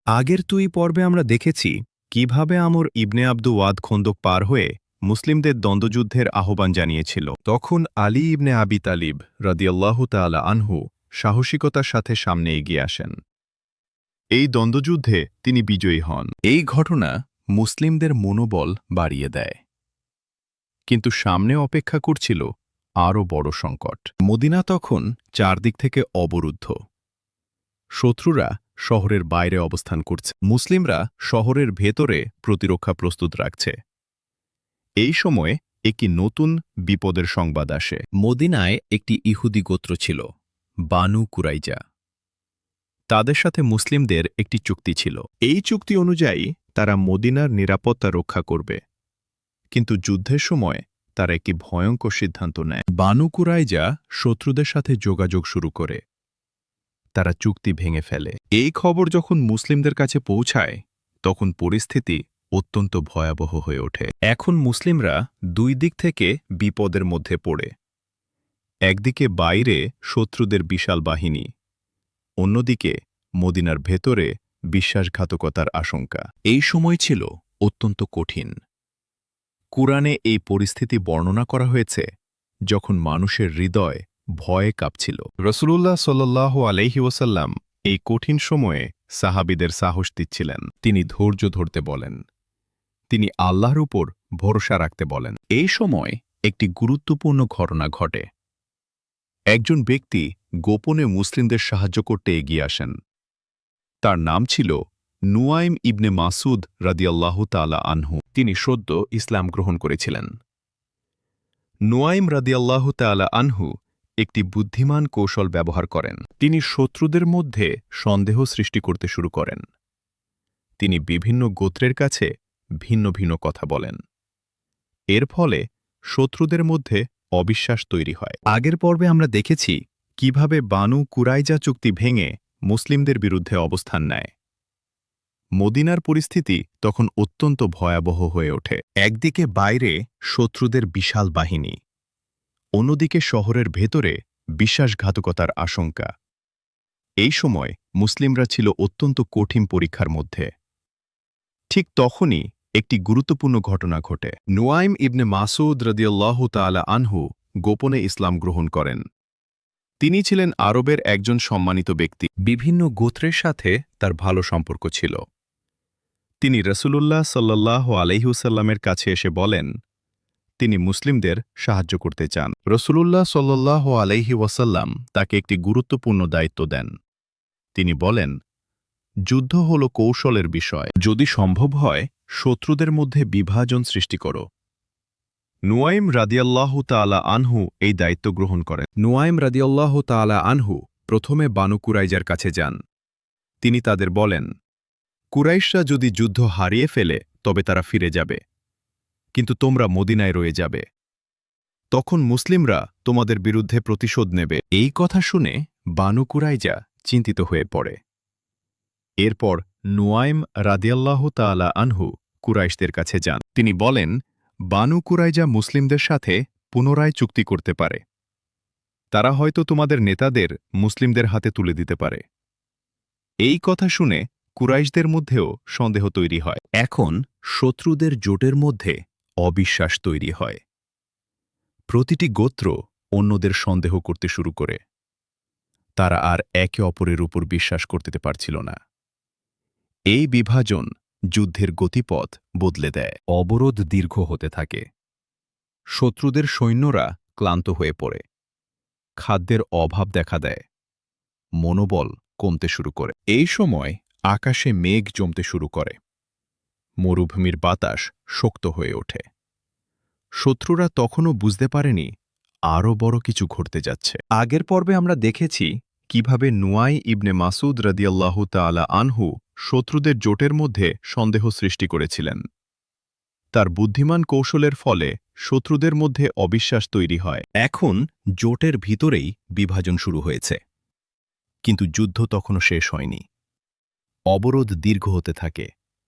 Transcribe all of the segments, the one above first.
আগের পর্বে আমরা দেখেছি কিভাবে আমর ইবনে আব্দু ওয়াদ খন্দক পার হয়ে মুসলিমদের দ্বন্দ্বযুদ্ধের আহ্বান জানিয়েছিল। তখন আলী ইবনে আবি তালিব রাদিয়াল্লাহু তাআলা আনহু সাহসিকতার সাথে সামনে এগিয়ে আসেন। এই দ্বন্দ্বযুদ্ধে তিনি বিজয়ী হন। এই ঘটনা মুসলিমদের মনোবল বাড়িয়ে দেয়। কিন্তু সামনে অপেক্ষা করছিল আরও বড় সংকট। মদিনা তখন চারদিক থেকে অবরুদ্ধ। শত্রুরা শহরের বাইরে অবস্থান করছে, মুসলিমরা শহরের ভেতরে প্রতিরক্ষা প্রস্তুত রাখছে। এই সময়ে একটি নতুন বিপদের সংবাদ আসে। মদিনায় একটি ইহুদি গোত্র ছিল, বানু কুরাইজা। তাদের সাথে মুসলিমদের একটি চুক্তি ছিল। এই চুক্তি অনুযায়ী তারা মদিনার নিরাপত্তা রক্ষা করবে। কিন্তু যুদ্ধের সময় তারা একটি ভয়ঙ্কর সিদ্ধান্ত নেয়। বানু কুরাইজা শত্রুদের সাথে যোগাযোগ শুরু করে। তারা চুক্তি ভেঙে ফেলে। এই খবর যখন মুসলিমদের কাছে পৌঁছায় তখন পরিস্থিতি অত্যন্ত ভয়াবহ হয়ে ওঠে। এখন মুসলিমরা দুই দিক থেকে বিপদের মধ্যে পড়ে। একদিকে বাইরে শত্রুদের বিশাল বাহিনী, অন্যদিকে মদিনার ভেতরে বিশ্বাসঘাতকতার আশঙ্কা। এই সময় ছিল অত্যন্ত কঠিন। কুরআনে এই পরিস্থিতি বর্ণনা করা হয়েছে যখন মানুষের হৃদয় ভয়ে কাঁপছিল। রাসূলুল্লাহ সাল্লাল্লাহু আলাইহি ওয়াসাল্লাম এই কঠিন সময়ে সাহাবীদের সাহস দিচ্ছিলেন। তিনি ধৈর্য ধরতে বলেন, তিনি আল্লাহর উপর ভরসা রাখতে বলেন। এই সময় একটি গুরুত্বপূর্ণ ঘটনা ঘটে। একজন ব্যক্তি গোপনে মুসলিমদের সাহায্য করতে এগিয়ে আসেন। তার নাম ছিল নুয়াইম ইবনে মাসুদ রাদিয়াল্লাহু তাআলা আনহু। তিনি সদ্য ইসলাম গ্রহণ করেছিলেন। নুয়াইম রাদিয়াল্লাহু তাআলা আনহু একটি বুদ্ধিমান কৌশল ব্যবহার করেন। তিনি শত্রুদের মধ্যে সন্দেহ সৃষ্টি করতে শুরু করেন। তিনি বিভিন্ন গোত্রের কাছে ভিন্ন ভিন্ন কথা বলেন। এর ফলে শত্রুদের মধ্যে অবিশ্বাস তৈরি হয়। আগের পর্বে আমরা দেখেছি কিভাবে বানু কুরাইজা চুক্তি ভেঙে মুসলিমদের বিরুদ্ধে অবস্থান নেয়। মদিনার পরিস্থিতি তখন অত্যন্ত ভয়াবহ হয়ে ওঠে। একদিকে বাইরে শত্রুদের বিশাল বাহিনী, অন্যদিকে শহরের ভেতরে বিশ্বাসঘাতকতার আশঙ্কা। এই সময় মুসলিমরা ছিল অত্যন্ত কঠিন পরীক্ষার মধ্যে। ঠিক তখনই একটি গুরুত্বপূর্ণ ঘটনা ঘটে। নুয়াইম ইবনে মাসুদ রাদিয়াল্লাহু তাআলা আনহু গোপনে ইসলাম গ্রহণ করেন। তিনি ছিলেন আরবের একজন সম্মানিত ব্যক্তি। বিভিন্ন গোত্রের সাথে তার ভালো সম্পর্ক ছিল। তিনি রাসূলুল্লাহ সাল্লাল্লাহু আলাইহি ওয়াসাল্লামের কাছে এসে বলেন তিনি মুসলিমদের সাহায্য করতে চান। রাসূলুল্লাহ সাল্লাল্লাহু আলাইহি ওয়াসাল্লাম তাকে একটি গুরুত্বপূর্ণ দায়িত্ব দেন। তিনি বলেন, যুদ্ধ হল কৌশলের বিষয়। যদি সম্ভব হয় শত্রুদের মধ্যে বিভাজন সৃষ্টি করো। নুয়াইম রাদিয়াল্লাহু তাআলা আনহু এই দায়িত্ব গ্রহণ করেন। নুয়াইম রাদিয়াল্লাহু তাআলা আনহু প্রথমে বানু কুরাইজার কাছে যান। তিনি তাদের বলেন, কুরাইশরা যদি যুদ্ধ হারিয়ে ফেলে তবে তারা ফিরে যাবে, কিন্তু তোমরা মদিনায় রয়ে যাবে। তখন মুসলিমরা তোমাদের বিরুদ্ধে প্রতিশোধ নেবে। এই কথা শুনে বানু কুরাইজা চিন্তিত হয়ে পড়ে। এরপর নুয়াইম রাদিয়াল্লাহু তাআলা আনহু কুরাইশদের কাছে যান। তিনি বলেন, বানু কুরাইজা মুসলিমদের সাথে পুনরায় চুক্তি করতে পারে। তারা হয়তো তোমাদের নেতাদের মুসলিমদের হাতে তুলে দিতে পারে। এই কথা শুনে কুরাইশদের মধ্যেও সন্দেহ তৈরি হয়। এখন শত্রুদের জোটের মধ্যে অবিশ্বাস তৈরি হয়। প্রতিটি গোত্র অন্যদের সন্দেহ করতে শুরু করে। তারা আর একে অপরের উপর বিশ্বাস করতে পারছিল না। এই বিভাজন যুদ্ধের গতিপথ বদলে দেয়। অবরোধ দীর্ঘ হতে থাকে। শত্রুদের সৈন্যরা ক্লান্ত হয়ে পড়ে। খাদ্যের অভাব দেখা দেয়। মনোবল কমতে শুরু করে। এই সময় আকাশে মেঘ জমতে শুরু করে। মরুভূমির বাতাস শক্ত হয়ে ওঠে। শত্রুরা তখনও বুঝতে পারেনি আরও বড় কিছু ঘটতে যাচ্ছে। আগের পর্বে আমরা দেখেছি কিভাবে নুয়াই ইবনে মাসুদ রাদিয়াল্লাহু তাআলা আনহু শত্রুদের জোটের মধ্যে সন্দেহ সৃষ্টি করেছিলেন। তার বুদ্ধিমান কৌশলের ফলে শত্রুদের মধ্যে অবিশ্বাস তৈরি হয়। এখন জোটের ভিতরেই বিভাজন শুরু হয়েছে। কিন্তু যুদ্ধ তখনও শেষ হয়নি। অবরোধ দীর্ঘ হতে থাকে।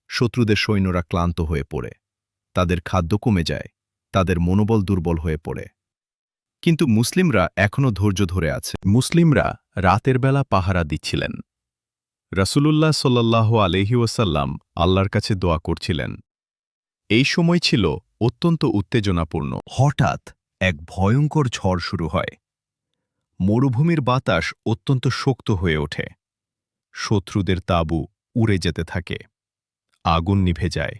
শত্রুদের সৈন্যরা ক্লান্ত হয়ে পড়ে। তাদের খাদ্য কমে যায়। তাদের মনোবল দুর্বল হয়ে পড়ে। কিন্তু মুসলিমরা এখনও ধৈর্য ধরে আছে। মুসলিমরা রাতের বেলা পাহারা দিচ্ছিলেন। রাসূলুল্লাহ সাল্লাল্লাহু আলাইহি ওয়াসাল্লাম আল্লাহর কাছে দোয়া করছিলেন। এই সময় ছিল অত্যন্ত উত্তেজনাপূর্ণ। হঠাৎ এক ভয়ঙ্কর ঝড় শুরু হয়। মরুভূমির বাতাস অত্যন্ত শক্ত হয়ে ওঠে। শত্রুদের তাঁবু উড়ে যেতে থাকে। আগুন নিভে যায়।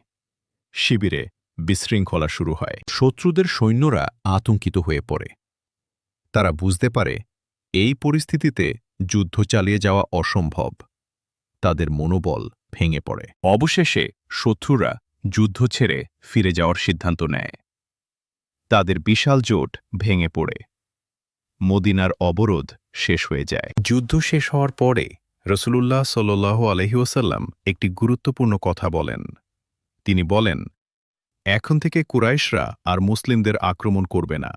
শিবিরে বিশৃঙ্খলা শুরু হয়। শত্রুদের সৈন্যরা আতঙ্কিত হয়ে পড়ে। তারা বুঝতে পারে এই পরিস্থিতিতে যুদ্ধ চালিয়ে যাওয়া অসম্ভব। তাদের মনোবল ভেঙে পড়ে। অবশেষে শত্রুরা যুদ্ধ ছেড়ে ফিরে যাওয়ার সিদ্ধান্ত নেয়। তাদের বিশাল জোট ভেঙে পড়ে। মদিনার অবরোধ শেষ হয়ে যায়। যুদ্ধ শেষ হওয়ার পরে রাসূলুল্লাহ সাল্লাল্লাহু আলাইহি ওয়াসাল্লাম একটি গুরুত্বপূর্ণ কথা বলেন। তিনি বলেন, এখন থেকে কুরাইশরা আর মুসলিমদের আক্রমণ করবে না,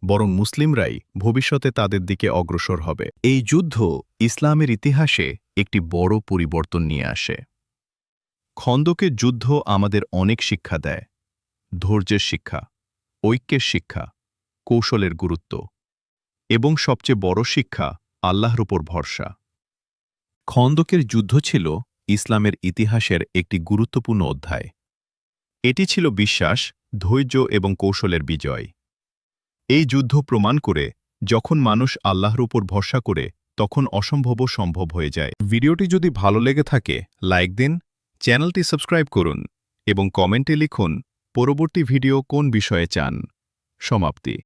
বরং মুসলিমরাই ভবিষ্যতে তাদের দিকে অগ্রসর হবে। এই যুদ্ধ ইসলামের ইতিহাসে একটি বড় পরিবর্তন নিয়ে আসে। খন্দকের যুদ্ধ আমাদের অনেক শিক্ষা দেয়। ধৈর্যের শিক্ষা, ঐক্যের শিক্ষা, কৌশলের গুরুত্ব এবং সবচেয়ে বড় শিক্ষা আল্লাহর উপর ভরসা। খন্দকের যুদ্ধ ছিল ইসলামের ইতিহাসের একটি গুরুত্বপূর্ণ অধ্যায়। এটি ছিল বিশ্বাস, ধৈর্য এবং কৌশলের বিজয়। এই যুদ্ধ প্রমাণ করে যখন মানুষ আল্লাহর উপর ভরসা করে তখন অসম্ভবও সম্ভব হয়ে যায়। ভিডিওটি যদি ভালো লেগে থাকে লাইক দিন, চ্যানেলটি সাবস্ক্রাইব করুন এবং কমেন্টে লিখুন পরবর্তী ভিডিও কোন বিষয়ে চান। সমাপ্তি।